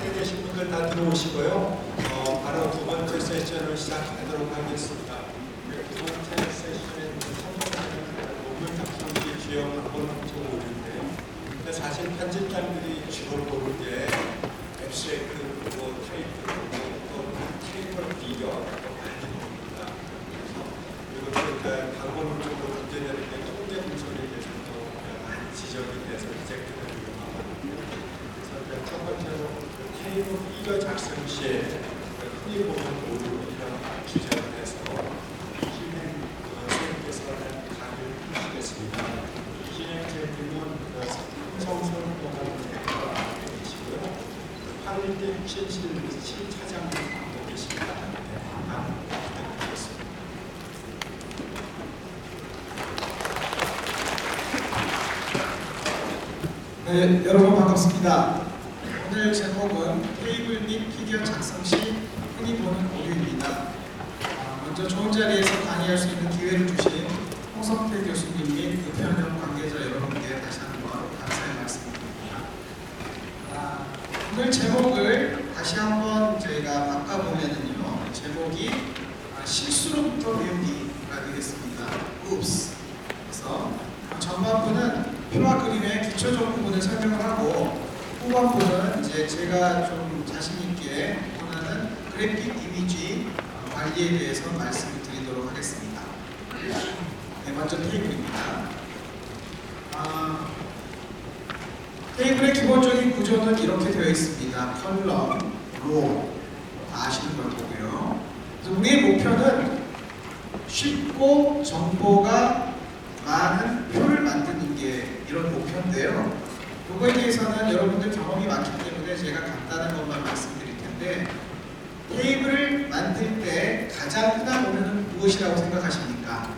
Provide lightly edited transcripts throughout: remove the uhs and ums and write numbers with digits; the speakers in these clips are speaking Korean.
밖에 계신 분들 다 들어오시고요. 바로 두 번째 세션을 시작하도록 하겠습니다. 두 번째 세션에는 논문 작성기 주요 방법을 보는데요. 근데 사실 편집장들이 주로 보는 게 앱스트랙트, 타이틀, 또 테이블 비교 많이 봅니다. 그리고 또 방법을 쪽으로 문제되는 게 통계 분석에 대해서도 많이 지적이 돼서 리젝트가 위험하거든요. 그래서 첫 번째로 테이블 비교 작성 시에 흔히 보는 오류이라는 주제로 해서 이진행 선생님께서 강의를 해주시겠습니다. 이진행 선생님은 성성공학과 계시고요. 8일대 혁신실 차장님 하고 계십니다. 부탁드리겠습니다. 네, 여러분 반갑습니다. 오늘 제목은 테이블 및 피규어 작성 시 흔히 보는 오류입니다. 먼저 좋은 자리에서 강의할 수 있는 기회를 주신 홍성태 교수님 및 의편협 관계자 여러분께 다시 한번 감사의 말씀드립니다. 오늘 제목을 다시 한번 저희가 바꿔보면은요, 제목이 실수로부터 배우기가 되겠습니다. Oops. 그래서 전반부는 표와 그림의 기초적 부분을 설명을 하고, 후반부는 이제 제가 좀 자신있게 원하는 그래픽 이미지 관리에 대해서 말씀을 드리도록 하겠습니다. 네, 먼저 테이블입니다. 테이블의 기본적인 구조는 이렇게 되어 있습니다. 컬럼, 로, 다 아시는 걸 거고요. 그래서 우리의 목표는 쉽고 정보가 많은 표를 만드는 게 이런 목표인데요. 이거에 대해서는 여러분들 경험이 많기 때문에 제가 간단한 것만 말씀드릴 텐데, 테이블을 만들 때 가장 흔한 오류는 무엇이라고 생각하십니까?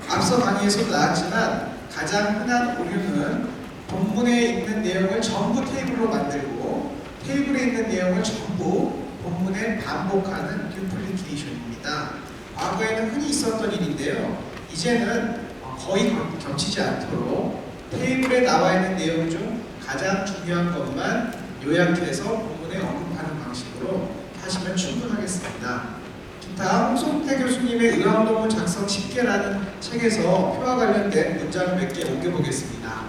앞서 강의에서도 나왔지만 가장 흔한 오류는 본문에 있는 내용을 전부 테이블로 만들고 테이블에 있는 내용을 전부 본문에 반복하는 듀플리케이션입니다. 과거에는 흔히 있었던 일인데요. 이제는 거의 겹치지 않도록 테이블에 나와 있는 내용 중 가장 중요한 것만 요약해서 본문에 언급하는 방식으로 하시면 충분하겠습니다. 기타 홍성태 교수님의 의학논문 작성 10개라는 책에서 표와 관련된 문장을 몇 개 옮겨보겠습니다.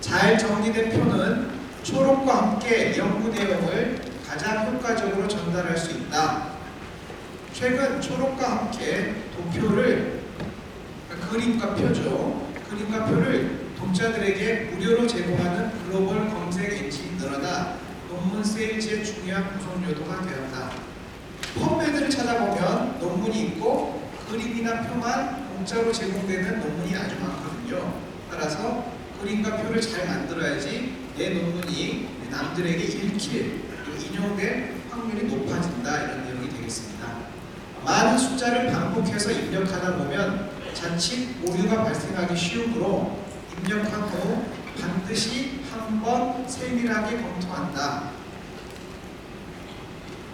잘 정리된 표는 초록과 함께 연구 내용을 가장 효과적으로 전달할 수 있다. 최근 초록과 함께 도표를, 그림과 표죠. 그림과 표를 독자들에게 무료로 제공하는 글로벌 검색 엔진이 늘어나 논문 세일즈의 중요한 구성 요소가 되었다. 펀메드를 찾아보면 논문이 있고 그림이나 표만 공짜로 제공되는 논문이 아주 많거든요. 따라서 그림과 표를 잘 만들어야지 내 논문이 남들에게 읽힐, 인용될 확률이 높아진다, 이런 내용이 되겠습니다. 많은 숫자를 반복해서 입력하다 보면 자칫 오류가 발생하기 쉬우므로 입력한 후 반드시 한번 세밀하게 검토한다.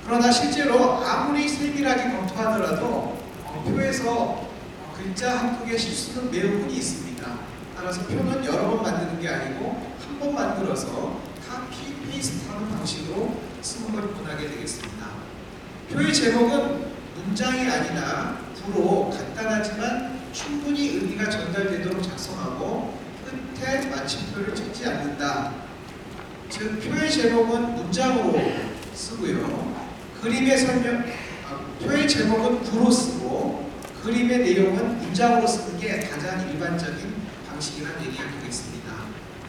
그러나 실제로 아무리 세밀하게 검토하더라도 표에서 글자 한두 개 실수는 매우 흔히 있습니다. 따라서 표는 여러 번 만드는 게 아니고 한 번 만들어서 카피, 페이스트하는 방식으로 쓰는 걸 권하게 되겠습니다. 표의 제목은 문장이 아니라 구로 간단하지만 충분히 의미가 전달되도록 작성하고 끝에 마침표를 찍지 않는다. 즉, 표의 제목은 문장으로 쓰고요. 표의 제목은 구로 쓰고 그림의 내용은 문장으로 쓰는 게 가장 일반적인 방식이라는 얘기가 되겠습니다.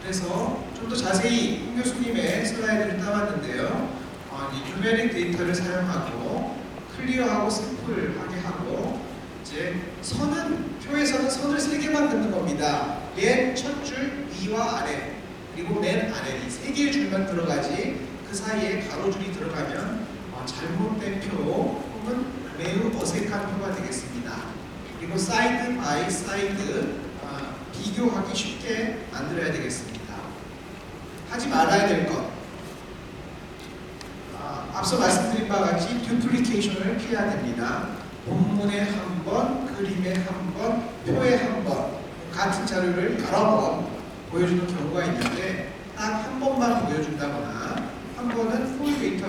그래서 좀 더 자세히 홍 교수님의 슬라이드를 따왔는데요. 뉴메릭 데이터를 사용하고 클리어하고 심플하게 하고, 이제 표에서는 선을 3개만 긋는 겁니다. 맨 첫 줄 위와 아래, 그리고 맨 아래, 이 3개의 줄만 들어가지 그 사이에 가로줄이 들어가면 잘못된 표 혹은 매우 어색한 표가 되겠습니다. 그리고 사이드 바이 사이드, 비교하기 쉽게 만들어야 되겠습니다. 하지 말아야 될 것, 앞서 말씀드린 바와 같이 듀플리케이션을 피해야 됩니다. 본문에 한 번, 그림에 한 번, 표에 한 번, 같은 자료를 여러 번 보여주는 경우가 있는데 딱 한 번만 보여준다거나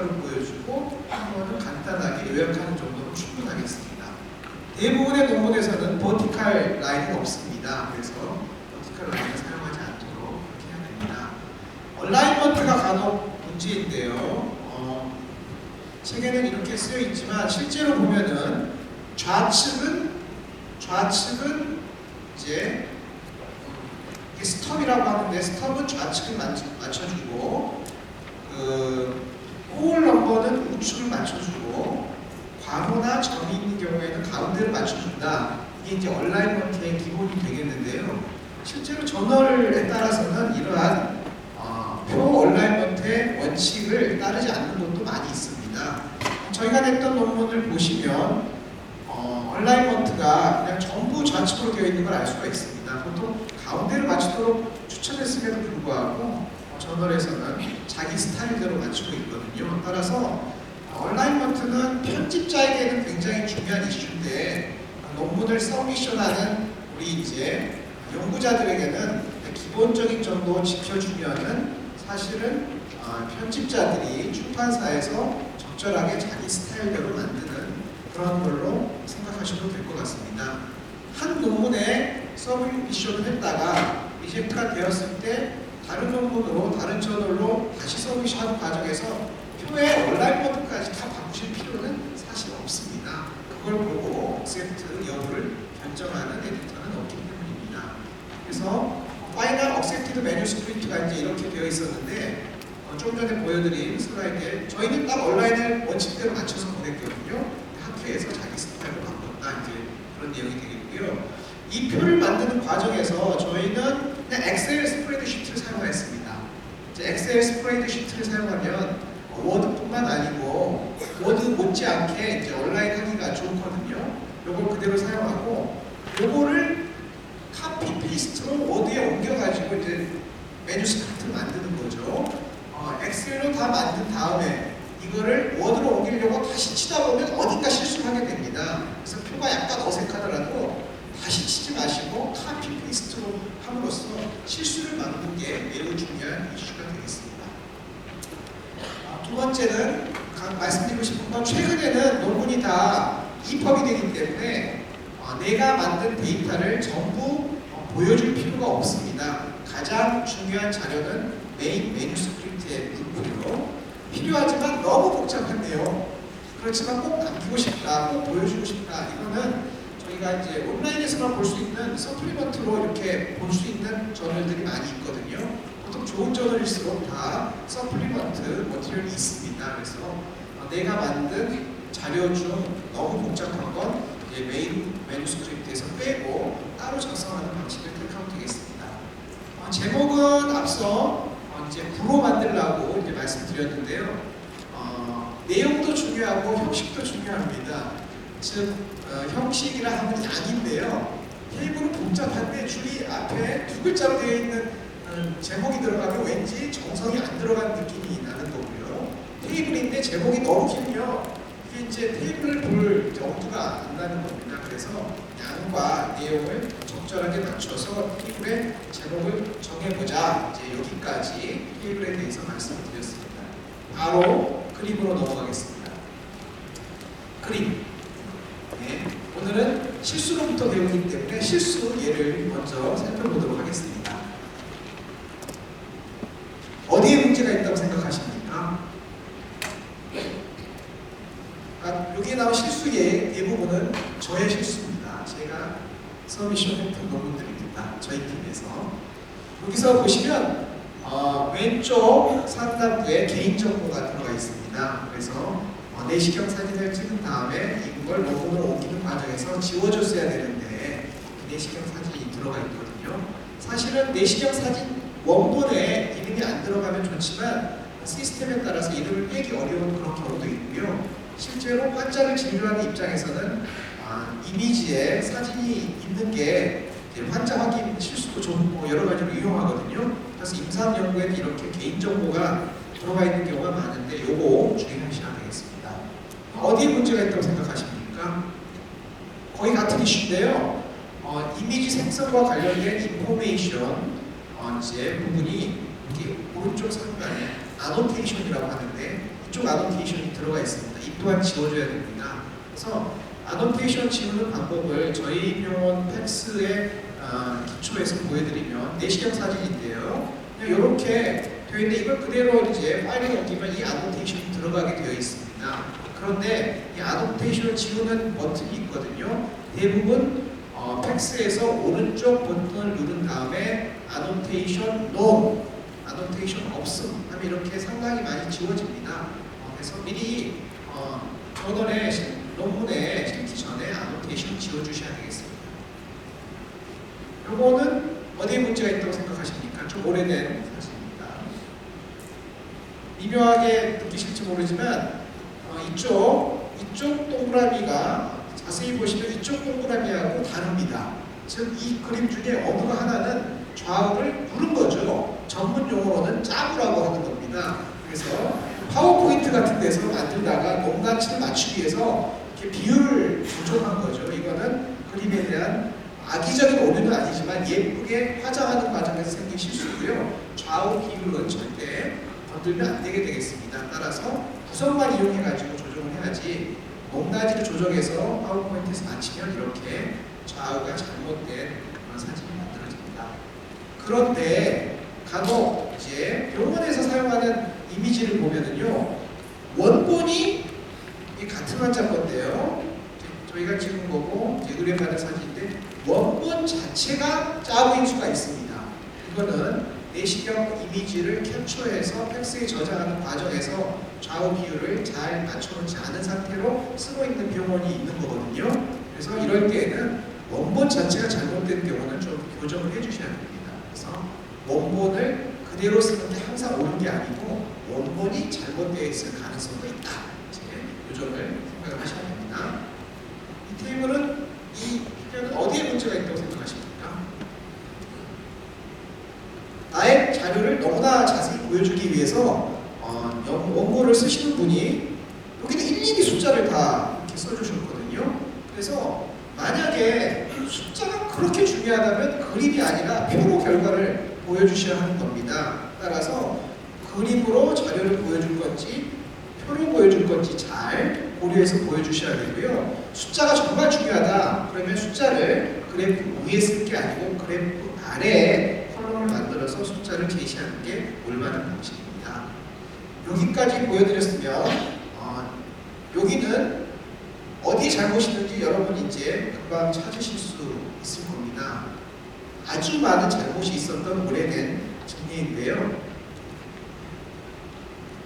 데이터를 보여주고 한 번은 간단하게 요약하는 정도로 충분하겠습니다. 대부분의 논문에서는 버티칼 라인은 없습니다. 그래서 버티칼 라인을 사용하지 않도록 그렇게 해야 됩니다. 얼라이먼트가 간혹 문제인데요. 책에는 이렇게 쓰여 있지만 실제로 보면은 좌측은 이제 이게 스톱이라고 하는데 스톱은 좌측을 맞춰주고 홀 넘버는 우측을 맞춰주고 괄호나 점이 있는 경우에는 가운데를 맞춰준다. 이게 이제 얼라이먼트의 기본이 되겠는데요. 실제로 저널에 따라서는 이러한 표 얼라이먼트의 원칙을 따르지 않는 것도 많이 있습니다. 저희가 냈던 논문을 보시면 얼라이먼트가 그냥 전부 좌측으로 되어 있는 걸 알 수가 있습니다. 보통 가운데를 맞추도록 추천했음에도 불구하고 저널에서는 자기 스타일대로 맞추고 있거든요. 따라서 얼라이먼트는 편집자에게는 굉장히 중요한 이슈인데 논문을 서미션하는 우리 이제 연구자들에게는 기본적인 정도 지켜주면은 사실은 편집자들이 출판사에서 적절하게 자기 스타일대로 만드는 그런 걸로 생각하셔도 될 것 같습니다. 한 논문에 서브미션을 했다가 리젝트가 되었을 때 다른 논문으로 다른 저널로 다시 서브미션 과정에서 표의 얼라이먼트까지 다 바꾸실 필요는 사실 없습니다. 그걸 보고 억셉트 여부를 결정하는 에디터는 없기 때문입니다. 그래서 파이널 억셉티드 매뉴스크립트가 이제 이렇게 되어 있었는데 좀 전에 보여드린 슬라이드에 저희는 딱 온라인을 원칙대로 맞춰서 보냈거든요. 학회에서 자기 스타일로 바꿨다 이제 그런 내용이 되겠고요. 이 표를 만드는 과정에서 저희는 그냥 엑셀 스프레드시트를 사용했습니다. 이제 엑셀 스프레드시트를 사용하면 워드뿐만 아니고 워드 못지않게 이제 온라인 하기가 좋거든요. 요걸 그대로 사용하고 요거를 카피 페이스트로 워드에 옮겨가지고 이제 매뉴스크립트를 만드는 거죠. 엑셀로 다 만든 다음에 이거를 워드로 옮기려고 다시 치다 보면 어딘가 실수를 하게 됩니다. 그래서 표가 약간 어색하더라도 다시 치지 마시고 카피 페이스트로 함으로써 실수를 막는 게 매우 중요한 이슈가 되겠습니다. 두 번째는 말씀드리고 싶은 건 최근에는 논문이 다 EPUB이 되기 때문에 내가 만든 데이터를 전부 보여줄 필요가 없습니다. 가장 중요한 자료는 메인 매뉴스크립트의 부분으로 필요하지만 너무 복잡한데요. 그렇지만 꼭 남기고 싶다, 꼭 보여주고 싶다. 이거는 저희가 이제 온라인에서만 볼 수 있는 서플리먼트로 이렇게 볼 수 있는 저널들이 많이 있거든요. 보통 좋은 저널일수록 다 서플리먼트 머티리얼이 있습니다. 그래서 내가 만든 자료 중 너무 복잡한 건 이제 메인 매뉴스크립트에서 빼고 따로 작성하는 방식을 택하면 되겠습니다. 제목은 앞서 이제 구로 만들라고 이제 말씀드렸는데요. 내용도 중요하고 형식도 중요합니다. 즉 형식이라 하면 양인데요. 테이블은 복잡한데 줄이 앞에 두 글자로 되어 있는 제목이 들어가면 왠지 정성이 안 들어간 느낌이 나는 거고요. 테이블인데 제목이 너무 길면 이게 이제 테이블을 볼 엄두가 안 나는 겁니다. 그래서 양과 내용을 적절하게 맞춰서 테이블의 제목을 정해보자. 이제 여기까지 테이블에 대해서 말씀을 드렸습니다. 바로 그림으로 넘어가겠습니다. 그림. 네, 오늘은 실수로부터 배우기 때문에 실수 예를 먼저 살펴보도록 하겠습니다. 어디에 문제가 있다고 생각하십니까? 여기에 나온 실수의 대부분은 저의 실수입니다. 제가 서미션 했던 논문들입니다. 저희 팀에서. 여기서 보시면 왼쪽 상단부에 개인정보가 들어가 있습니다. 그래서 내시경 사진을 찍은 다음에 이걸 논문으로 옮기는 과정에서 지워줬어야 되는데 내시경 사진이 들어가 있거든요. 사실은 내시경 사진 원본에 이름이 안 들어가면 좋지만 시스템에 따라서 이름을 빼기 어려운 그런 경우도 있고요. 실제로 환자를 진료하는 입장에서는 이미지에 사진이 있는 게 환자 확인 실수도 좀 여러 가지로 유용하거든요. 그래서 임상 연구에는 이렇게 개인정보가 들어가 있는 경우가 많은데 요거 주의하셔야 되겠습니다. 어디에 문제가 있다고 생각하십니까? 거의 같은 이슈인데요. 이미지 생성과 관련된 인포메이션 이제 부분이 이렇게 오른쪽 상단에 아노테이션이라고 하는데 이쪽 아노테이션이 들어가 있습니다. 이 또한 지워줘야 됩니다. 그래서 아노테이션 지우는 방법을 저희 병원 팩스의 기초에서 보여드리면 내시경 사진인데요. 그냥 이렇게 되어 있는데 이걸 그대로 이제 파일에 옮기면 이 아노테이션이 들어가게 되어 있습니다. 그런데 이 아노테이션을 지우는 버튼이 있거든요. 대부분 팩스에서 오른쪽 버튼을 누른 다음에 아노테이션 NO, 아노테이션 없음 하면 이렇게 상당히 많이 지워집니다. 그래서 미리 저번에 논문에 실기 전에 아노테이션 지워주셔야 되겠습니다. 요거는 어디에 문제가 있다고 생각하십니까? 좀 오래된 사실입니다. 미묘하게 느끼실지 모르지만 이쪽 동그라미가 자세히 보시면 이쪽 동그라미하고 다릅니다. 즉 이 그림 중에 어느 하나는 좌우를 누른 거죠. 전문 용어로는 짜부라고 하는 겁니다. 그래서 파워포인트 같은 데서 만들다가 높낮이를 맞추기 위해서 이렇게 비율을 조정한 거죠. 이거는 그림에 대한 악의적인 오류는 아니지만 예쁘게 화장하는 과정에서 생긴 실수고요. 좌우 비율은 절대 건들면 안 되게 되겠습니다. 따라서 구성만 이용해가지고 조정을 해야지 높낮이를 조정해서 파워포인트에서 맞추면 이렇게 좌우가 잘못된 그런 사진이 만들어집니다. 그런데 간혹 이제 병원에서 사용하는 이미지를 보면은요, 원본이 같은 환자 건데요. 저희가 찍은 거고 의뢰받은 사진인데 원본 자체가 짜부인 수가 있습니다. 이거는 내시경 이미지를 캡처해서 팩스에 저장하는 과정에서 좌우 비율을 잘 맞춰놓지 않은 상태로 쓰고 있는 병원이 있는 거거든요. 그래서 이럴 때에는 원본 자체가 잘못된 경우는 좀 교정을 해주셔야 됩니다. 그래서 원본을 그대로 쓰는 게 항상 옳은 게 아니고 원본이 잘못되어 있을 가능성도 있다. 이제 교정을 생각을 하셔야 됩니다. 이 테이블은 이 피규어는 어디에 문제가 있다고 생각하십니까? 나의 자료를 너무나 자세히 보여주기 위해서 원고를 쓰시는 분이 여기는 일일이 숫자를 다 이렇게 써주셨거든요. 그래서 만약에 숫자가 그렇게 중요하다면 그림이 아니라 표로 결과를 보여주셔야 하는 겁니다. 따라서 그림으로 자료를 보여줄 건지 표로 보여줄 건지 잘 고려해서 보여주셔야 되고요. 숫자가 정말 중요하다 그러면 숫자를 그래프 위에 쓸 게 아니고 그래프 아래에 컬럼을 만들어서 숫자를 제시하는 게 올바른 방식입니다. 여기까지 보여드렸으면 여기는 어디에 잘못이 있는지 여러분 이제 금방 찾으실 수 있을 겁니다. 아주 많은 잘못이 있었던 오래된 정리인데요.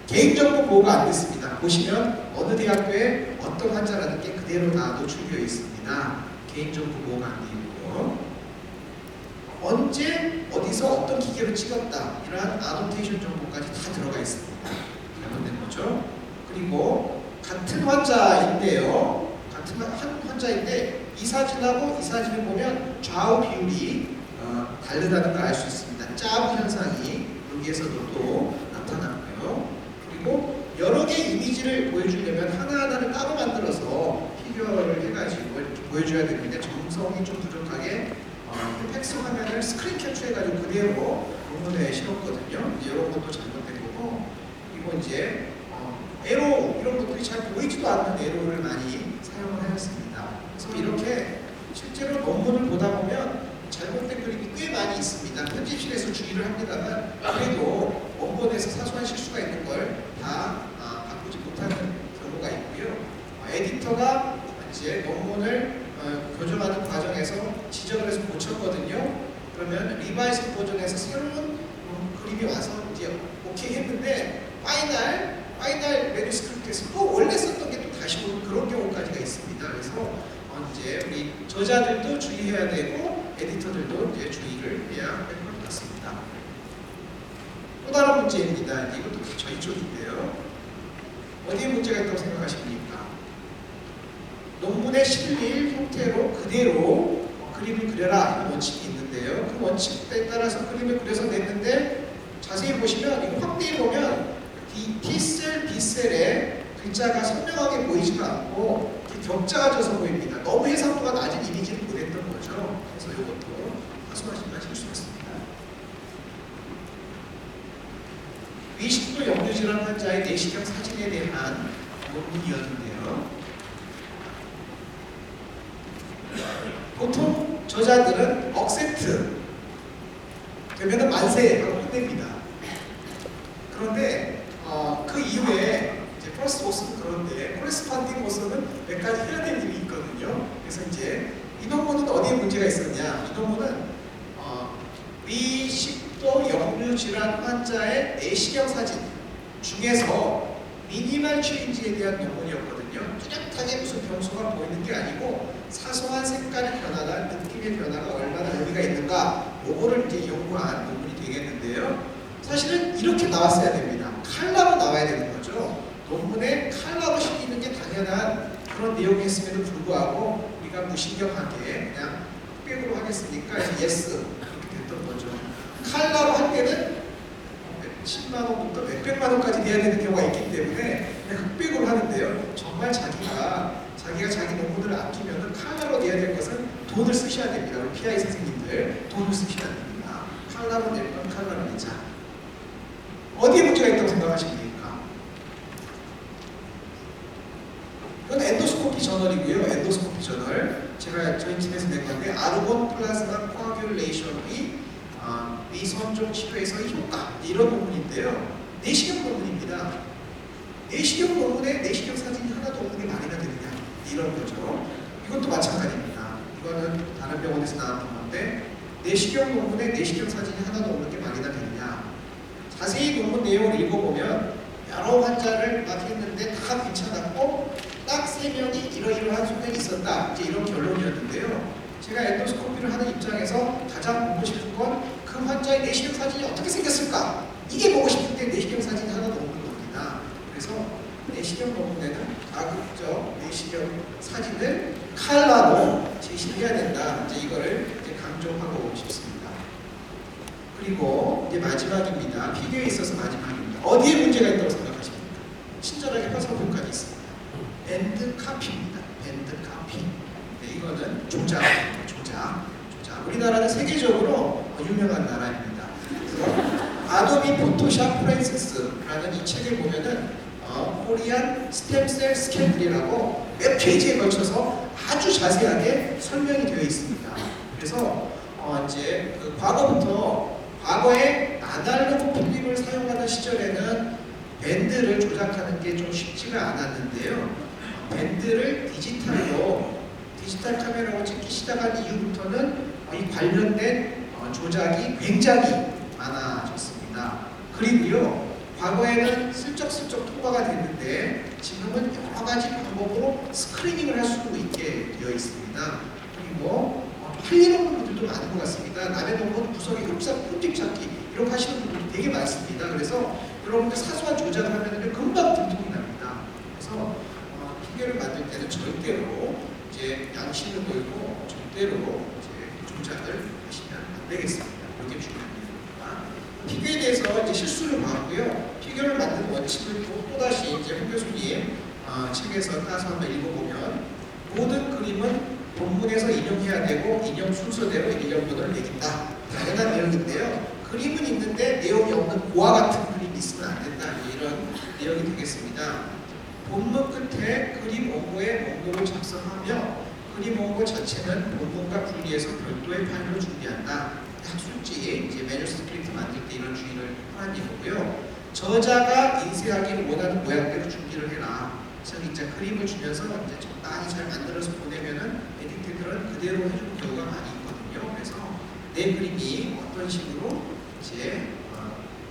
개인정보 보호가 안 됐습니다. 보시면 어느 대학교에 어떤 환자라는 게 그대로 다 노출되어 있습니다. 개인정보 보호가 안 되어 있고요. 언제 어디서 어떤 기계로 찍었다 이러한 아노테이션 정보까지 다 들어가 있습니다. 잘못된 거죠. 그리고 같은 환자인데요. 같은 한 환자인데 이 사진하고 이 사진을 보면 좌우 비율이 다르다는 걸 알 수 있습니다. 짜부 현상이 여기에서도 또 나타났고요. 그리고 여러 개의 이미지를 보여주려면 하나하나를 따로 만들어서 피규어를 해가지고 이렇게 보여줘야 되는데 정성이 좀 부족하게 팩스 화면을 스크린 캡처해가지고 그대로 논문에 실었거든요. 이런 것도 잘못된 거고, 그리고 이제 에로 이런 것들이 잘 보이지도 않는 에로를 많이 사용을 하였습니다. 그래서 이렇게 실제로 논문을 보다 보면 잘못된 그림이 꽤 많이 있습니다. 편집실에서 주의를 합니다만 그래도 원본에서 사소한 실수가 있는 걸 다 바꾸지 못하는 경우가 있고요. 에디터가 이제 논문을 교정하는 과정에서 지적을 해서 고쳤거든요. 그러면 리바이스 버전에서 새로운 그림이 와서 이제 오케이 했는데 파이널 매뉴스크립트에서 또 원래 썼던 게 또 다시 오는 그런 경우까지가 있습니다. 그래서 이제 우리 저자들도 주의해야 되고 에디터들도 이제 주의를 해야 할 것 같습니다. 또 다른 문제입니다. 이것도 저희 쪽인데요. 어디에 문제가 있다고 생각하십니까? 논문의 실릴 형태로 그대로 그림을 그려라 이런 원칙이 있는데요. 그 원칙에 따라서 그림을 그려서 냈는데 자세히 보시면 이거 확대해 보면 T셀, B셀에 글자가 선명하게 보이지가 않고 격자가 져서 보입니다. 너무 해상도가 낮은 이미지를 보냈던 거죠. 그래서 이것도 사소하지만 실수했습니다. 미식도 역류질환 환자의 내시경 사진에 대한 논문이었는데요. 보통 저자들은 억셉트 되면은 만세라고 끝냅니다. 그런데 그 이후에 이제 플러스 모습은 그런데 코레스판딩 모습은 몇 가지 해야 될 일이 있거든요. 그래서 이제 이 논문은 어디에 문제가 있었냐? 이 논문은 미식도 역류 질환 환자의 내시경 사진 중에서 미니멀 체인지에 대한 논문이었거든요. 뚜렷하게 무슨 변수가 보이는 게 아니고 사소한 색깔의 변화나 느낌의 변화가 얼마나 의미가 있는가 요거를 이제 연구한 논문이 되겠는데요. 사실은 이렇게 나왔어야 됩니다. 칼라로 나와야 되는 거죠. 논문에 칼라로 실리는 게 당연한 그런 내용이었음에도 불구하고 우리가 무신경하게 그냥 흑백으로 하겠으니까 예스 이렇게 됐던 거죠. 칼라로 할 때는 10만 원부터 몇백만 원까지 내야 되는 경우가 있기 때문에 그냥 흑백으로 하는데요. 정말 자기가 자기 논문을 아끼면 칼라로 내야 될 것은 돈을 쓰셔야 됩니다. 우리 PI 선생님들 돈을 쓰셔야 됩니다. 칼라로 낼 건 칼라로 내자. 어디에 문제가 있다고 생각하십니까? 이건 엔도스코피 저널이고요. 엔도스코피 저널. 제가 저희 팀에서 낸 건데 아르곤 플라즈마 코아귤레이션의 미선종 치료에서의 효과 이런 논문인데요. 내시경 논문입니다. 내시경 논문에 내시경 사진이 하나도 없는 게 말이나 되느냐 이런 거죠. 이것도 마찬가지입니다. 이거는 다른 병원에서 나왔던 건데 내시경 논문에 내시경 사진이 하나도 없는 게 말이나 되느냐. 자세히 논문 내용을 읽어보면 여러 환자를 막 했는데 다 괜찮았고 딱 3명이 이러이러한 소견이 있었다. 이제 이런 결론이었는데요. 제가 엔도스코피를 하는 입장에서 가장 보고 싶은 건 그 환자의 내시경 사진이 어떻게 생겼을까? 이게 보고 싶은데 내시경 사진이 하나도 없는 겁니다. 그래서 내시경 논문에는 가급적 내시경 사진을 칼라로 제시를 해야 된다. 이제 이거를 이제 강조하고 싶습니다. 그리고 이제 마지막입니다. 피규어에 있어서 마지막입니다. 어디에 문제가 있다고 생각하십니까? 친절하게 화살표까지 있습니다. 밴드 카피입니다. 밴드 카피. 네, 이거는 조작. 우리나라는 세계적으로 유명한 나라입니다. 그래서 아도비 포토샵 프랜시스라는 이 책을 보면은 코리안 스템셀 스캔들이라고 몇 페이지에 걸쳐서 아주 자세하게 설명이 되어 있습니다. 그래서 이제 그 과거에 아날로그 필름을 사용하던 시절에는 밴드를 조작하는 게 좀 쉽지가 않았는데요. 밴드를 디지털 카메라로 찍기 시작한 이후부터는 이 관련된 조작이 굉장히 많아졌습니다. 그리고요, 과거에는 슬쩍슬쩍 통과가 됐는데 지금은 여러 가지 방법으로 스크리닝을 할 수도 있게 되어 있습니다. 그리고 팔리는 분들도 많은 것 같습니다. 남의 논문 구석에 흠집 찾기 이렇게 하시는 분들도 되게 많습니다. 그래서 여러분들 사소한 조작을 하면 금방 들통이 납니다. 그래서 피규어를 만들 때는 절대로 이제 양심을 보이고 절대로 이제 조작을 하시면 안 되겠습니다. 이게 중요합니다. 피규어에 대해서 이제 실수를 봤고요. 피규어를 만드는 원칙을 또다시 이제 홍 교수님 책에서 따서 한번 읽어보면 모든 그림은 본문에서 인용해야 되고 인용 순서대로 인용문을 매긴다. 당연한 내용인데요. 그림은 있는데 내용이 없는 고와 같은 그림이 있으면 안 된다. 이런 내용이 되겠습니다. 본문 끝에 그림 원고의 원고를 작성하며 그림 원고 자체는 본문과 분리해서 별도의 파일로 준비한다. 학술지 이제 매뉴스크립트 만들 때 이런 주의를 하는 이유고요. 저자가 인쇄하기를 원하는 모양대로 준비를 해라. 그래서 이제 그림을 주면서 이제 적당히 잘 만들어서 보내면은 에디터들은 그대로 해주는 경우가 많이 있거든요. 그래서 내 그림이 어떤 식으로 이제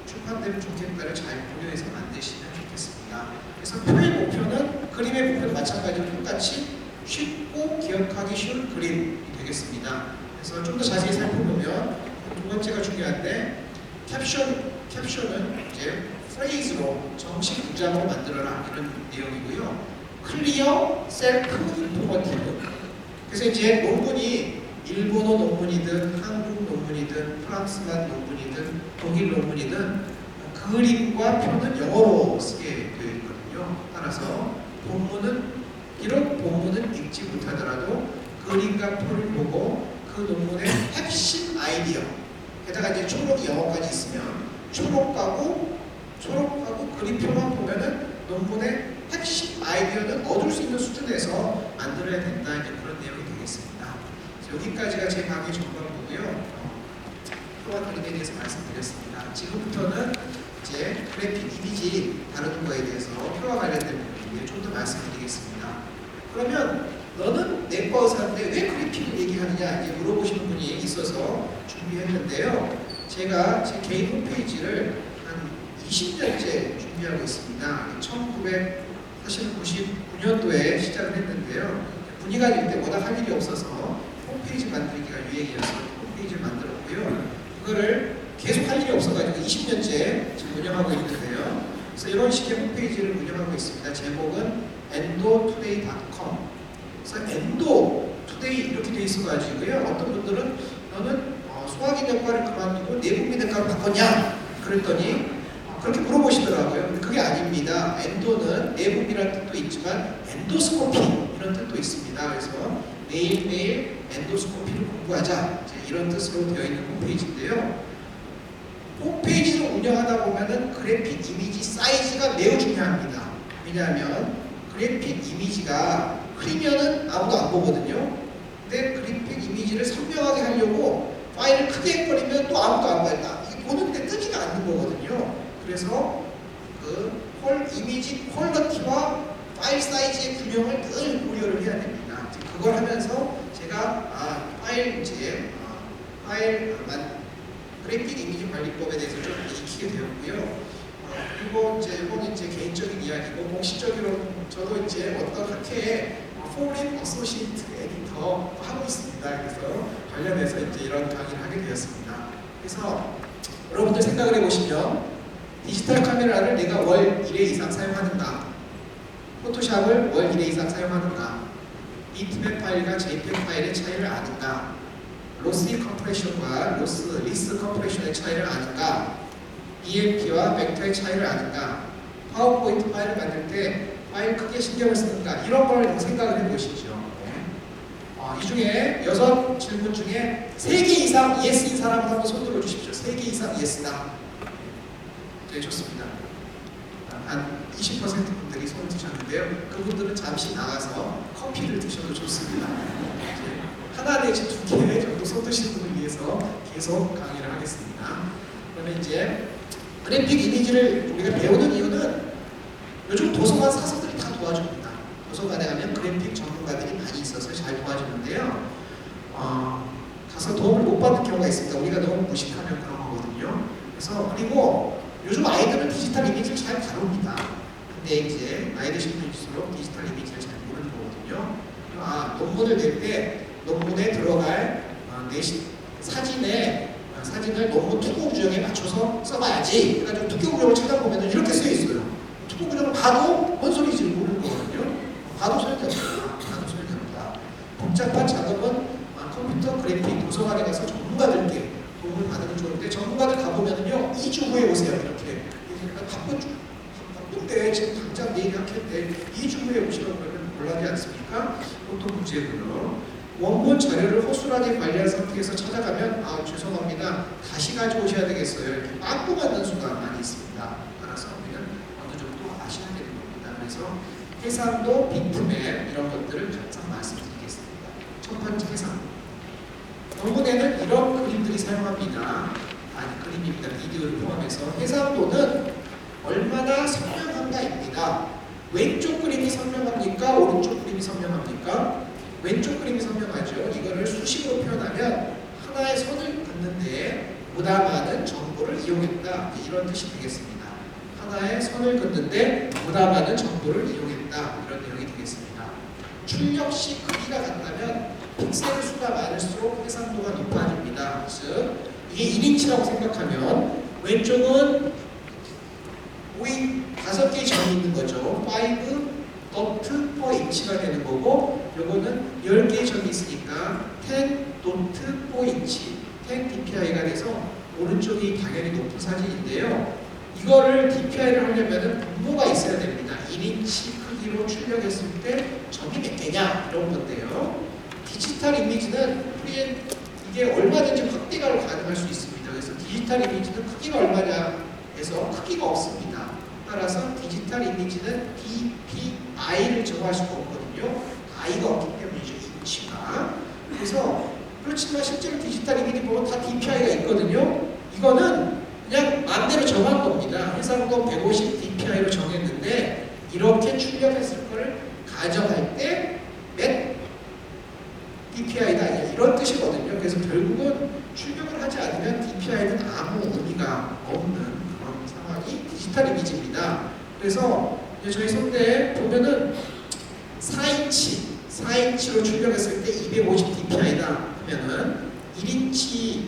출판되면 좋겠다를 잘 고려해서 만드시면 좋겠습니다. 그래서 표의 목표는 그림의 목표는 마찬가지로 똑같이 쉽고 기억하기 쉬운 그림이 되겠습니다. 그래서 좀 더 자세히 살펴보면 두 번째가 중요한데 캡션은 이제 프레이즈로 정식 문장으로 만들어라 이런 내용이고요. 클리어, 셀프, 인포머티브. 그래서 이제 논문이 일본어 논문이든 한국 논문이든 프랑스만 논문이든 독일 논문이든 그림과 표는 영어로 쓰게 되어 있거든요. 따라서 비록 본문은 읽지 못하더라도 그림과 표를 보고 그 논문의 핵심 아이디어, 게다가 이제 초록이 영어까지 있으면 초록하고 초록하고 그림표만 보면은 논문의 핵심 아이디어는 얻을 수 있는 수준에서 만들어야 된다. 이제 그런 내용이 되겠습니다. 여기까지가 제 강의 전반부고요. 표와 그림에 대해서 말씀드렸습니다. 지금부터는 이제 그래픽 이미지 다루는 거에 대해서 표와 관련된 부분에 좀 더 말씀드리겠습니다. 그러면 너는 내과 의사인데 왜 그래픽을 얘기하느냐 이제 물어보시는 분이 있어서 준비했는데요. 제가 제 개인 홈페이지를 한 20년째 준비하고 있습니다. 1999년도에 시작을 했는데요. 분위기가 될 때 워낙 할 일이 없어서 홈페이지 만들기가 유행이어서 홈페이지를 만들었고요. 그거를 계속 할 일이 없어가지고 20년째 지금 운영하고 있는데요. 그래서 이런 식의 홈페이지를 운영하고 있습니다. 제목은 endotoday.com. 그래서 endotoday 이렇게 돼 있어가지고요. 어떤 분들은 너는 소화기내과를 그만두고 내분비내과로 바꿨냐? 그랬더니 그렇게 물어보시더라고요. 근데 그게 아닙니다. 엔도는 내분비라는 뜻도 있지만 엔도스코피 이런 뜻도 있습니다. 그래서 매일매일 엔도스코피를 공부하자 이런 뜻으로 되어 있는 홈페이지인데요. 홈페이지를 운영하다 보면은 그래픽 이미지 사이즈가 매우 중요합니다. 왜냐하면 그래픽 이미지가 흐리면은 아무도 안 보거든요. 근데 그래픽 이미지를 선명하게 하려고 파일을 크게 해버리면 또 아무도 안 봐요. 이게 보는데 뜨지가 않는 거거든요. 그래서 그 이미지 퀄리티와 파일 사이즈의 균형을 늘 고려를 해야 됩니다. 그걸 하면서 제가 그래픽 이미지 관리법에 대해서 좀 익히게 되었고요. 그리고 이건 이제 개인적인 이야기고 공식적으로 저도 이제 어떤 학회에 포린 어소시에이트 에디터 하고 있습니다. 그래서 관련해서 이제 이런 강의를 하게 되었습니다. 그래서 여러분들 생각을 해보시면 디지털 카메라를 내가 월 1회 이상 사용하는가, 포토샵을 월 1회 이상 사용하는가, 비트맵 파일과 JPEG 파일의 차이를 아는가, 로시 컴프레션과 리스 컴프레션의 차이를 아는가, EMP와 벡터의 차이를 아는가, 파워포인트 파일을 만들 때 파일 크게 신경을 쓰는가, 이런 걸 생각을 해보시죠. 이 중에 6 질문 중에 3개 이상 예스인 사람을 한번 손 들어주십시오. 3개 이상 예스다. 네, 좋습니다. 한 20% 분들이 손을 드셨는데요. 그분들은 잠시 나가서 커피를 드셔도 좋습니다. 하나 내지 2개 정도 손 드시는 분을 위해서 계속 강의를 하겠습니다. 그러면 이제 그래픽 이미지를 우리가 배우는 이유는 요즘 도서관 사서들이 다 도와줍니다. 도서관에 가면 그래픽 전문가들이 많이 있어서 잘 도와주는데요. 가서 도움을 못 받는 경우가 있습니다. 우리가 너무 무식하면 그런 거거든요. 그래서 그리고 요즘 아이들은 디지털 이미지를 잘 다룹니다. 근데 이제 나이 드신 분일수록 디지털 이미지를 잘 모르는 거거든요. 논문을 낼 때 논문에 들어갈 사진을 논문 투구 규정에 맞춰서 써봐야지. 그래가지고 투구 규정을 찾아보면 이렇게 쓰여 있어요. 투구 규정을 봐도 뭔 소리인지 모르는 거거든요. 봐도 소용됩니다. 복잡한 작업은 컴퓨터 그래픽 도서관에 가서 전문가들께 도움을 받으면 좋은데 전문가들 가보면요 2주 후에 오세요. 이렇게 바쁜데 지금 당장 내일 학회인데 2주 후에 오시라고 그러면 곤란하지 않습니까? 보통 문제고요. 원본 자료를 허술하게 관리한 상태에서 찾아가면 죄송합니다. 다시 가져오셔야 되겠어요. 이렇게 빵꾸 맞는 수가 많이 있습니다. 따라서 우리는 어느 정도 아셔야 되는 겁니다. 그래서 해상도, 비트맵 이런 것들을 항상 말씀드리겠습니다. 첫 번째 해상. 논문에는 이런 그림들이 사용합니다. 그림입니다. 비디오를 포함해서 해상도는 얼마나 선명한가입니다. 왼쪽 그림이 선명합니까? 오른쪽 그림이 선명합니까? 왼쪽 그림이 선명하죠. 이거를 수식으로 표현하면 하나의 선을 긋는데 보다 많은 정보를 이용했다. 이런 뜻이 되겠습니다. 하나의 선을 긋는데 보다 많은 정보를 이용했다. 이런 내용이 되겠습니다. 출력시 크기가 같다면 픽셀 수가 많을수록 해상도가 높아집니다. 즉 이게 1인치라고 생각하면 왼쪽은 5개의 점이 있는 거죠. 5.4인치가 되는 거고 요거는 10개의 점이 있으니까 10.4인치 10 dpi가 돼서 오른쪽이 당연히 높은 사진인데요. 이거를 dpi를 하려면 분모가 있어야 됩니다. 1인치 크기로 출력했을 때 점이 몇 개냐 이런 건데요. 디지털 이미지는 이게 얼마든지 확대가 가능할 수 있습니다. 그래서 디지털 이미지는 크기가 얼마냐 그래서 크기가 없습니다. 따라서 디지털 이미지는 DPI를 정할 수가 없거든요. i가 없기 때문이죠. 인치가. 그래서 그렇지만 실제로 디지털 이미지 보면 다 DPI가 있거든요. 이거는 그냥 마음대로 정한 겁니다. 해상도 150 DPI로 정했는데 이렇게 출력했을 거를 가정할 때 몇 DPI다 이런 뜻이거든요. 그래서 결국은 출력을 하지 않으면 DPI는 아무 의미가 없는 그런 상황이 디지털 이미지입니다. 그래서 저희 선대에 보면은 4인치로 출력했을 때 250 DPI다 하면은 1인치에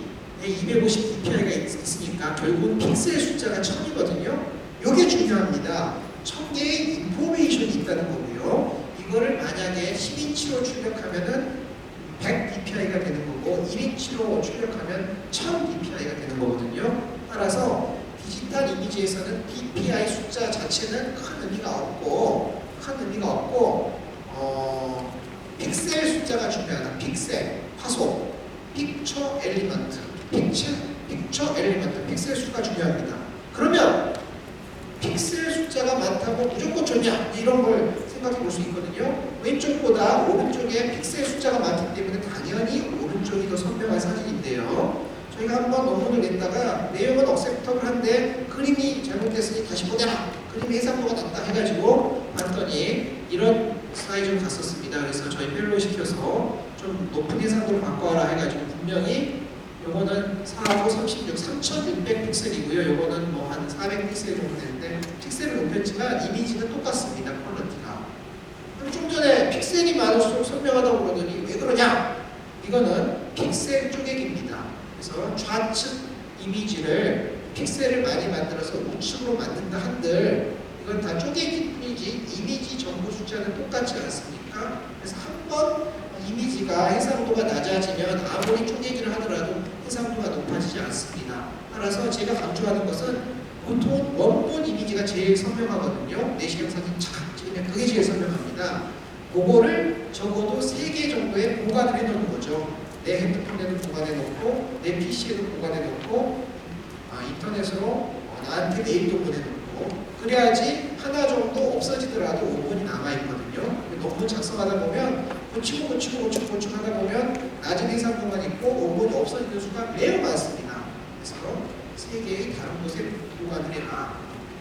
250 DPI가 있으니까 결국은 픽셀 숫자가 1000이거든요. 이게 중요합니다. 1000개의 인포메이션이 있다는 거고요. 이거를 만약에 10인치로 출력하면은 100 DPI가 되는 거고 1인치로 출력하면 1000 DPI가 되는 거거든요. 따라서 디지털 이미지에서는 DPI 숫자 자체는 큰 의미가 없고 픽셀 숫자가 중요하다. 픽셀, 화소, 픽처 엘리먼트, 픽셀 수가 중요합니다. 그러면 픽셀 숫자가 많다고 무조건 좋냐? 이런 걸 생각해 볼 수 있거든요. 왼쪽보다 오른쪽에 픽셀 숫자가 많기 때문에 당연히 오른쪽이 더 선명한 사진인데요. 저희가 한번 논문을 냈다가 내용은 억셉터블한데 그림이 잘못됐으니 다시 보자. 그림 해상도가 낮다 해가지고 봤더니 이런 슬라이드를 갔었습니다. 그래서 저희 펠로 시켜서 좀 높은 해상도를 바꿔라 해가지고 분명히 요거는 4하고 36, 3600 픽셀이고요. 요거는 뭐 한 400 픽셀 정도 되는데 픽셀을 높였지만 이미지는 똑같습니다. 퀄리티가. 좀 전에 픽셀이 많을수록 선명하다고 그러더니 왜 그러냐? 이거는 픽셀 쪼개기입니다. 그래서 좌측 이미지를 픽셀을 많이 만들어서 우측으로 만든다 한들 이건 다 쪼개기 뿐이지 이미지 전부 숫자는 똑같지 않습니까? 그래서 한번 이미지가 해상도가 낮아지면 아무리 쪼개기를 하더라도 해상도가 높아지지 않습니다. 따라서 제가 강조하는 것은 보통 원본 이미지가 제일 선명하거든요. 내시경 사진 착 찍으면 그게 제일 선명합니다. 그거를 적어도 3개 정도에 보관을 해놓는 거죠. 내 핸드폰에도 보관해 놓고 내 PC에도 보관해 놓고 인터넷으로 나한테 메일도 보내놓고 그래야지 하나 정도 없어지더라도 원본이 남아있거든요. 논문 작성하다 보면 고치고 하다 보면 낮은 해상도만 있고 원본이 없어지는 수가 매우 많습니다. 그래서 3개의 다른 곳에 보관을 해라.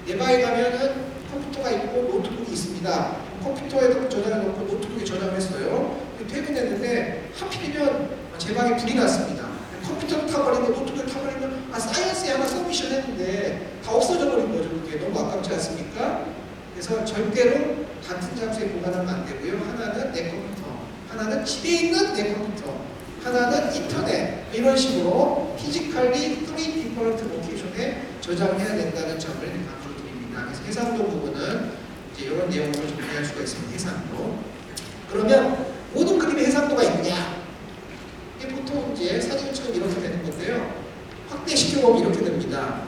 내 방에 가면은 컴퓨터가 있고 노트북이 있습니다. 컴퓨터에도 저장해 놓고 노트북에 저장을 했어요. 퇴근했는데 하필이면 제 방에 불이 났습니다. 컴퓨터를 타버리고 노트북을 타버리면 사이언스에 하나 서미션 했는데 다 없어져 버린 거죠. 그게 너무 아깝지 않습니까? 그래서 절대로 같은 장소에 보관하면 안 되고요. 하나는 내 컴퓨터, 하나는 집에 있는 내 컴퓨터, 하나는 인터넷 이런 식으로 피지컬리 3 디퍼런트 로케이션에 저장을 해야 된다는 점을 강조드립니다. 그래서 해상도 부분은 이제 이런 내용을 정리할 수가 있습니다. 해상도. 그러면 모든 그림에 해상도가 있냐? 이게 보통 이제 사진처럼 이렇게 되는 건데요. 확대시켜보면 이렇게 됩니다.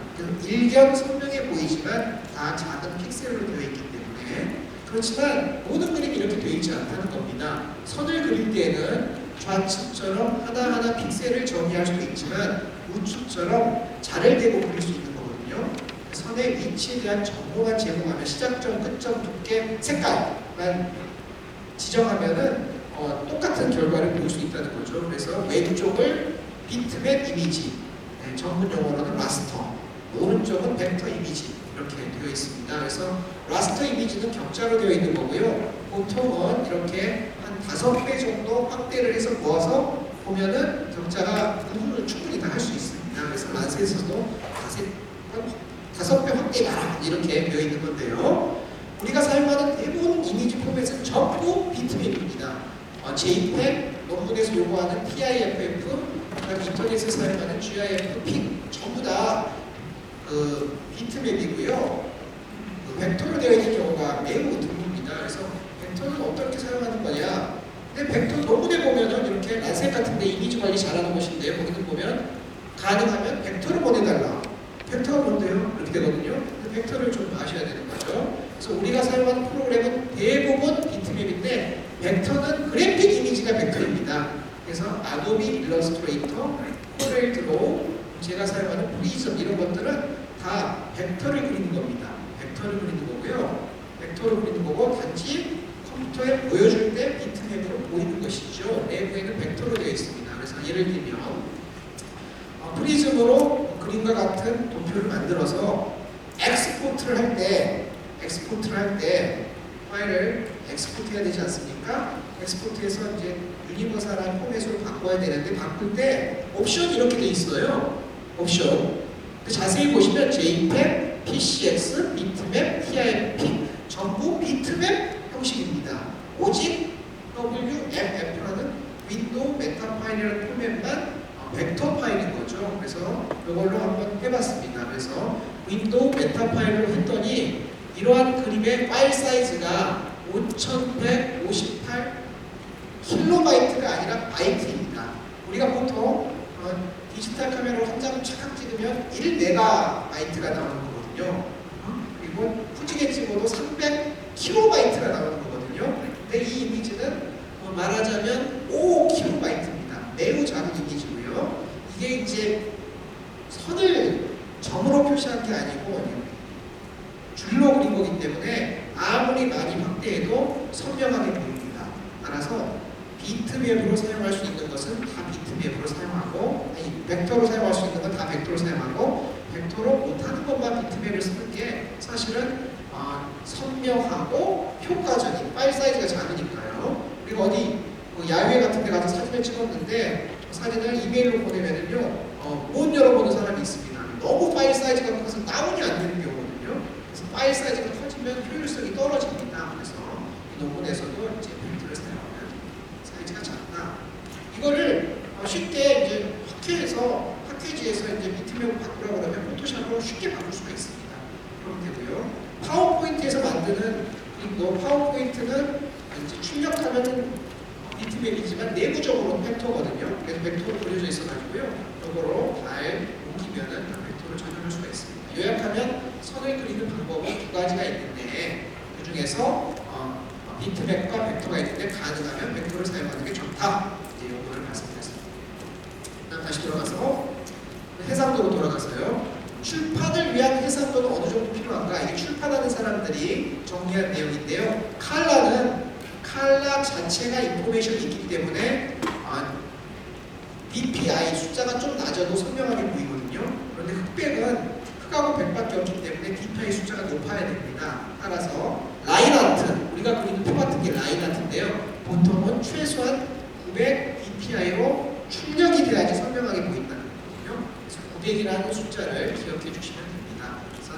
일견 선명해 보이지만 다 작은 픽셀로 되어 있기 때문에 그렇지만 모든 그림이 이렇게 되어 있지 않다는 겁니다. 선을 그릴 때에는 좌측처럼 하나하나 픽셀을 정의할 수도 있지만 우측처럼 자를 대고 그릴 수 있는 거거든요. 선의 위치에 대한 정보만 제공하면 시작점, 끝점, 두께, 색깔만 지정하면은 똑같은 결과를 볼 수 있다는 거죠. 그래서 왼쪽을 비트맵 이미지, 전문 용어로는 라스터, 오른쪽은 벡터 이미지 이렇게 되어 있습니다. 그래서 라스터 이미지는 격자로 되어 있는 거고요. 보통은 이렇게 한 5배 정도 확대를 해서 모아서 보면은 격자가 구분을 충분히 다 할 수 있습니다. 그래서 란셋에서도 5배 확대가 이렇게 되어 있는 건데요. 우리가 사용하는 대부분 이미지 포맷은 전부 비트맵입니다. JPEG, 논문에서 요구하는 TIFF, 인터넷에서 사용하는 GIF, PIC 전부 다 비트맵이고요. 벡터로 되어 있는 경우가 매우 드뭅니다. 그래서 벡터는 어떻게 사용하는 거냐? 근데 벡터 논문에 보면은 이렇게 란셋 같은데 이미지 관리 잘하는 곳인데 거기는 보면 가능하면 벡터를 보내달라. 벡터가 뭔데요? 이렇게 되거든요. 근데 벡터를 좀 아셔야 되는 거죠. 그래서 우리가 사용하는 프로그램은 대부분 비트맵인데 벡터는 그래픽 이미지가 벡터입니다. 그래서 아도비 일러스트레이터, 코렐 드로우, 제가 사용하는 프리즘 이런 것들은 다 벡터를 그리는 겁니다. 벡터를 그리는 거고요. 벡터를 그리는 거고 단지 컴퓨터에 보여줄 때 비트맵으로 보이는 것이죠. 내부에는 벡터로 되어 있습니다. 그래서 예를 들면 프리즘으로 그림과 같은 도표를 만들어서 엑스포트를 할 때 파일을 엑스포트해야 되지 않습니까? 엑스포트해서 이제 유니버설한 포맷으로 바꿔야 되는데 바꿀 때 옵션이 이렇게 돼 있어요. 옵션. 자세히 보시면 JPEG, PCX, 비트맵, TIP 전부 비트맵 형식입니다. 오직 WMF라는 윈도우 메타 파일이라는 포맷만 벡터 파일인 거죠. 그래서 이걸로 한번 해봤습니다. 그래서 윈도우 메타 파일로 했더니 이러한 그림의 파일 사이즈가 5158 킬로바이트가 아니라 바이트입니다. 우리가 보통 디지털 카메라로 한 장을 착각 찍으면 1메가바이트가 나오는 거거든요. 그리고 후지게 찍어도 300 킬로바이트가 나오는 거거든요. 근데 이 이미지는 말하자면 5 킬로바이트입니다. 매우 작은 이미지고요. 이게 이제 선을 점으로 표시한 게 아니고 줄로 그린 거기 때문에 아무리 많이 확대해도 선명하게 보입니다. 따라서 비트맵으로 사용할 수 있는 것은 다 비트맵으로 사용하고, 아니 벡터로 사용할 수 있는 건 다 벡터로 사용하고, 벡터로 못하는 것만 비트맵을 쓰는 게 사실은 선명하고 효과적인, 파일 사이즈가 작으니까요. 그리고 어디 야외 같은 데 가서 사진을 찍었는데 사진을 이메일로 보내면은요 못 열어보는 사람이 있습니다. 너무 파일 사이즈가 커서 다운이 안 되는 경우거든요. 그래서 파일 사이즈가 커지면 효율성이 떨어집니다. 그래서 이 논문에서도 이제 벡터를 사용하면 사이즈가 작다. 이거를 쉽게 이제 파케이지에서 이제 비트맵을 바꾸라고 하면 포토샵으로 쉽게 바꿀 수가 있습니다. 그렇게 되고요. 파워포인트에서 만드는 파워포인트는 이제 출력하면 비트맵이지만 내부적으로는 벡터거든요. 그래서 벡터로 그려져 있어가지고요. 이거로 잘 옮기면은 벡터를 적용할 수가 있습니다. 요약하면 선을 그리는 방법은 두 가지가 있는데 그 중에서 비트맵과 벡터가 있는데 가능하면 벡터를 사용하는 게 좋다. 이제 이거를 말씀드렸습니다. 다시 돌아가서 해상도로 돌아가서요. 출판을 위한 해상도는 어느 정도 필요한가? 이게 출판하는 사람들이 정리한 내용인데요. 칼라 자체가 인포메이션이 있기 때문에 DPI 숫자가 좀 낮아도 선명하게 보이거든요. 그런데 흑백은 흑하고 백밖에 없기 때문에 DPI 숫자가 높아야 됩니다. 따라서 라인 아트, 우리가 그리는 표 같은 게 라인 아트인데요. 보통은 최소한 900 DPI로 출력이 돼야지 선명하게 보인다는 거거든요. 그래서 900이라는 숫자를 기억해 주시면 됩니다. 그래서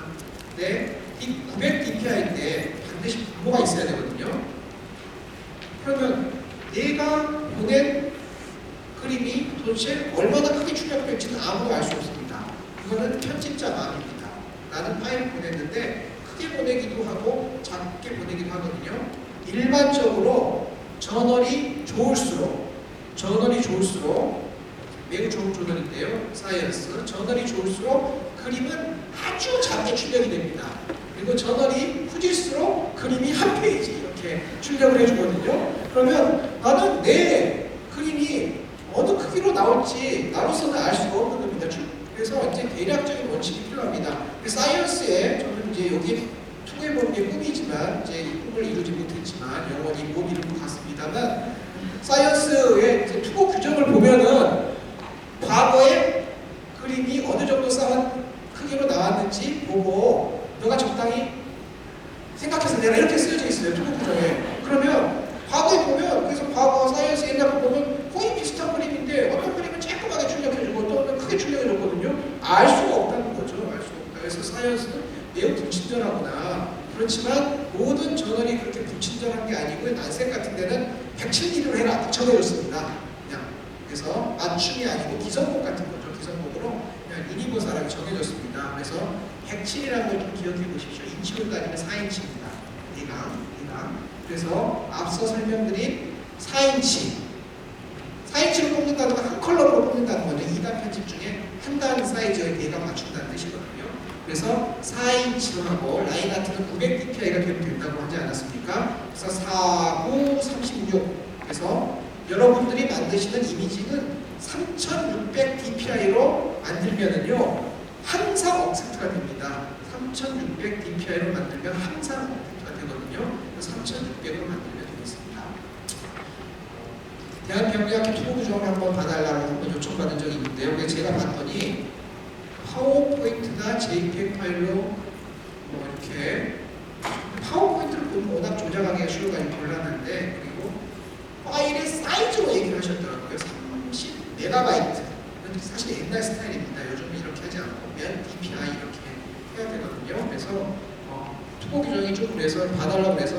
근데 이 900 DPI인데 반드시 분모가 있어야 되거든요. 그러면 내가 보낸 그림이 도대체 얼마나 크게 출력될지는 아무도 알 수 없습니다. 이거는 편집자 마음입니다. 나는 파일 보냈는데 크게 보내기도 하고 작게 보내기도 하거든요. 일반적으로 저널이 좋을수록 매우 좋은 저널인데요. 사이언스 저널이 좋을수록 그림은 아주 작게 출력이 됩니다. 그리고 저널이 후질수록 그림이 한 페이지 이렇게 출력을 해주거든요. 그러면 나는 내 그림이 어느 크기로 나올지 나로서는 알 수가 없는 겁니다. 그래서 이제 대략적인 원칙이 필요합니다. 사이언스에 저는 이제 여기 통해보는 게 꿈이지만 이제 이 꿈을 이루지 못했지만 영원히 못 이룰 것 같습니다만 사이언스의 이제 투고 규정을 보면은 과거에 그림이 어느 정도 쌓은 크기로 나왔는지 보고 너가 적당히 생각해서 내가 이렇게 쓰여져 있어요. 투고 규정에. 그러면 과거에 보면 그래서 과거 사이언스 옛날 거 보면 거의 비슷한 그림인데 어떤 그림은 조그맣게 출력해주고 어떤 그림은 크게 출력해줬거든요. 알 수가 없다는 거죠. 알 수가 없다. 그래서 사이언스는 매우 불친절하구나. 그렇지만 모든 저널이 그렇게 불친절한 게 아니고 난생 같은 데는 107일을 해라 붙여내줬습니다. 그냥 그래서 맞춤이 아니고 기성복 같은 거죠. 기성복으로 그냥 유니버설하게 정해졌습니다. 그래서 107이라는 걸 좀 기억해 보십시오. 인치로 따지면 4인치입니다. 얘가. 그래서 앞서 설명드린 4인치로 뽑는다는 건 한 컬럼으로 뽑는다는 거죠. 2단 편집 중에 한 단 사이즈의 대가 맞춘다는 뜻이거든요. 그래서 4인치로 하고 라인 아트는 900 dpi가 되면 된다고 하지 않았습니까? 그래서 4, 9, 36 그래서 여러분들이 만드시는 이미지는 3600 dpi로 만들면은요 항상 억셉트가 됩니다. 3600 dpi로 만들면 항상 업데이트가 되거든요. 3600으로 만들면 되겠습니다. 대한병리학회 투고 규정을 한번 봐달라고 한번 요청받은 적이 있는데요. 그래서 제가 봤더니 파워포인트나 JPEG 파일로 뭐 이렇게 파워포인트를 보면 워낙 조작하기가 쉬워가지고 곤란한데, 그리고 파일의 사이즈로 얘기를 하셨더라고요. 30MB. 사실 옛날 스타일입니다. 요즘은 이렇게 하지 않고 몇 dpi 이렇게 해야 되거든요. 그래서 투고 규정이 좀 그래서 봐달라고 해서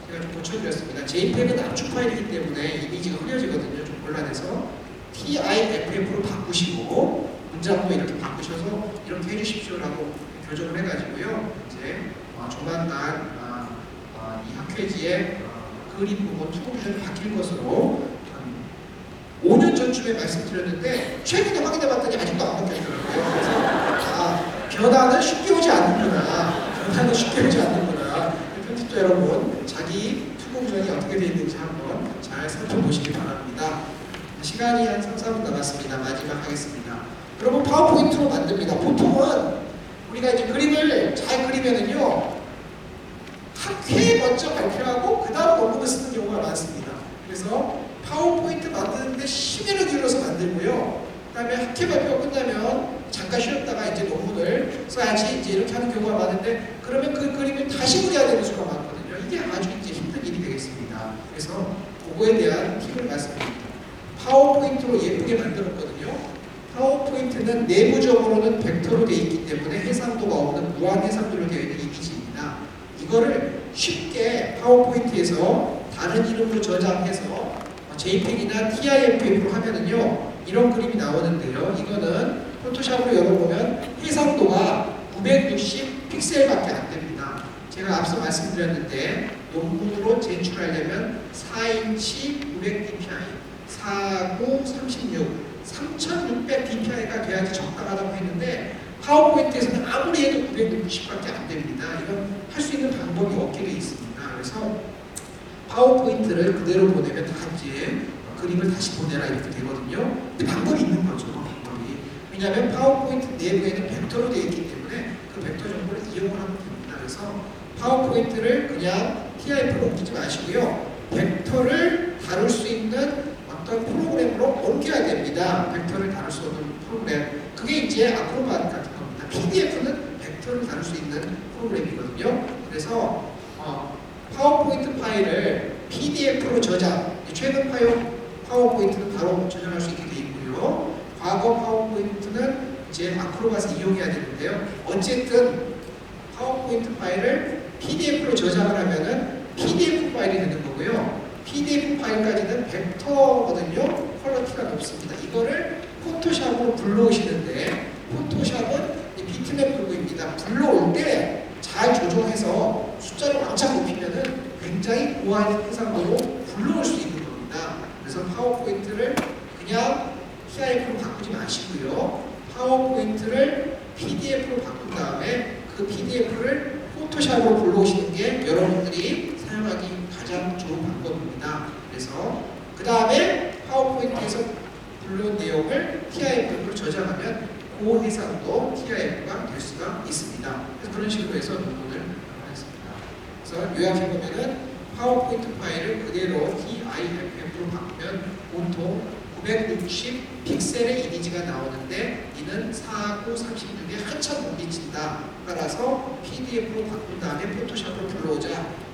제가 좀 고쳐드렸습니다. JPEG은 압축 파일이기 때문에 이미지가 흐려지거든요. 좀 곤란해서 TIFF로 바꾸시고 문장도 이렇게 바꾸셔서 이렇게 해주십시오라고 교정을 해가지고요. 이제 조만간 이 학회지에 그림 부분 투고 규정이 바뀔 것으로 5년 전쯤에 말씀드렸는데 최근에 확인해봤더니 아직도 안 바뀌었더라고요. 그래서 변화는 쉽게 오지 않는구나. 변화는 쉽게 오지 않는구나. 편집자 여러분, 자기 투고 규정이 어떻게 되어 있는지 한번 잘 살펴보시기 바랍니다. 시간이 한 3, 4분 남았습니다. 마지막 하겠습니다. 여러분, 파워포인트로 만듭니다. 보통은 우리가 이제 그림을 잘 그리면은요, 학회에 먼저 발표하고 그 다음 논문을 쓰는 경우가 많습니다. 그래서 파워포인트 만드는데 심혈을 기울여서 만들고요. 그 다음에 학회 발표가 끝나면 잠깐 쉬었다가 이제 논문을 써야지 이제 이렇게 하는 경우가 많은데, 그러면 그 그림을 다시 그려야 되는 수가 많거든요. 이게 아주 이제 힘든 일이 되겠습니다. 그래서 그거에 대한 팁을 말씀드립니다. 파워포인트로 예쁘게 만들었거든요. 파워포인트는 내부적으로는 벡터로 되어 있기 때문에 해상도가 없는 무한 해상도로 되어 있는 이미지입니다. 이거를 쉽게 파워포인트에서 다른 이름으로 저장해서 JPEG이나 TIFF로 하면은요, 이런 그림이 나오는데요. 이거는 포토샵으로 열어보면 해상도가 960 픽셀밖에 안 됩니다. 제가 앞서 말씀드렸는데 논문으로 제출하려면 4인치 900 dpi, 49, 36, 3600 dpi가 돼야지 적당하다고 했는데 파워포인트에서는 아무리 해도 960밖에 안 됩니다. 이건 할 수 있는 방법이 없게 되어 있습니다. 그래서 파워포인트를 그대로 보내면 다 이제 그림을 다시 보내라 이렇게 되거든요. 근데 방법이 있는 거죠. 방법이. 왜냐하면 파워포인트 내부에는 벡터로 되어 있기 때문에 그 벡터 정보를 이용을 하면 됩니다. 그래서 파워포인트를 그냥 TIF로 옮기지 마시고요. 벡터를 다룰 수 있는 어떤 프로그램으로 옮겨야 됩니다. 벡터를 다룰 수 없는 프로그램. 그게 이제 아크로bat 같은 겁니다. PDF는 벡터를 다룰 수 있는 프로그램이거든요. 그래서 파워포인트 파일을 PDF로 저장, 최근 파워포인트는 바로 저장할 수 있게 되어 있고요. 과거 파워포인트는 이제 아크로밧을 이용해야 되는데요. 어쨌든 파워포인트 파일을 PDF로 저장을 하면은 PDF 파일이 되는 거고요. PDF 파일까지는 벡터거든요. 퀄리티가 높습니다. 이거를 포토샵으로 불러오시는데, 포토샵은 비트맵 도구입니다. 불러올 때 잘 조정해서 숫자를 왕창 높이면은 굉장히 고한 해상도로 불러올 수 있는 겁니다. 그래서 파워포인트를 그냥 TIF로 바꾸지 마시고요. 파워포인트를 PDF로 바꾼 다음에 그 PDF를 포토샵으로 불러오시는 게 여러분들이 사용하기 가장 좋은 방법입니다. 그래서 그 다음에 파워포인트에서 불러온 내용을 TIF로 저장하면 고해상도 TIF가 될 수가 있습니다. 그래서 그런 식으로 해서 논문을 했습니다. 그래서 요약해보면은 파워포인트 파일을 그대로 TIFF로 바꾸면 보통 960 픽셀의 이미지가 나오는데, 이는 49, 36에 한참 못 미친다. 따라서 PDF로 바꾼 다음에 포토샵으로 불러오자.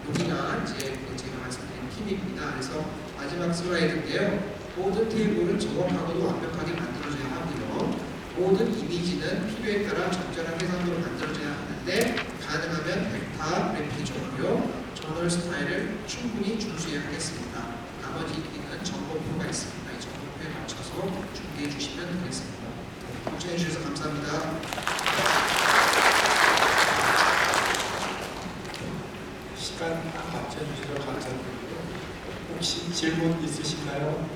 여기가 이제 제가 말씀드린 팁입니다. 그래서 마지막 슬라이드인데요. 모든 테이블은 정확하고도 완벽하게 만들어져야 하고요. 모든 이미지는 필요에 따라 적절한 해상도로 만들어져야 하는데, 가능하면 벡터 그래픽적으로요. 저널 스타일을 충분히 준수해야 하겠습니다. 나머지 있는 정보표가 있습니다. 이 정보표에 맞춰서 준비해 주시면 되겠습니다. 청취해 주셔서 감사합니다. 시간 딱 맞춰주셔서 감사드리고요. 혹시 질문 있으신가요?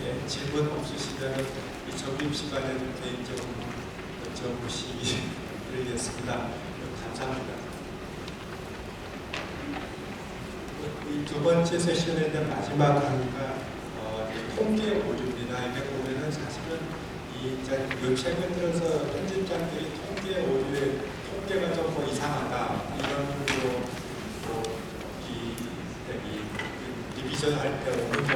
네, 질문 없으시면 이 점심시간에도 개인적으로 여쭤보시기 드리겠습니다. 감사합니다. 이 두 번째 세션에 대한 마지막 강의가 통계 오류입니다. 이게 보면은 사실은 이 책을 들어서 편집장들이 통계 현재 오류의 통계가 좀 뭐 이상하다 이런 식으로 이 리비전 할 때 어느 정도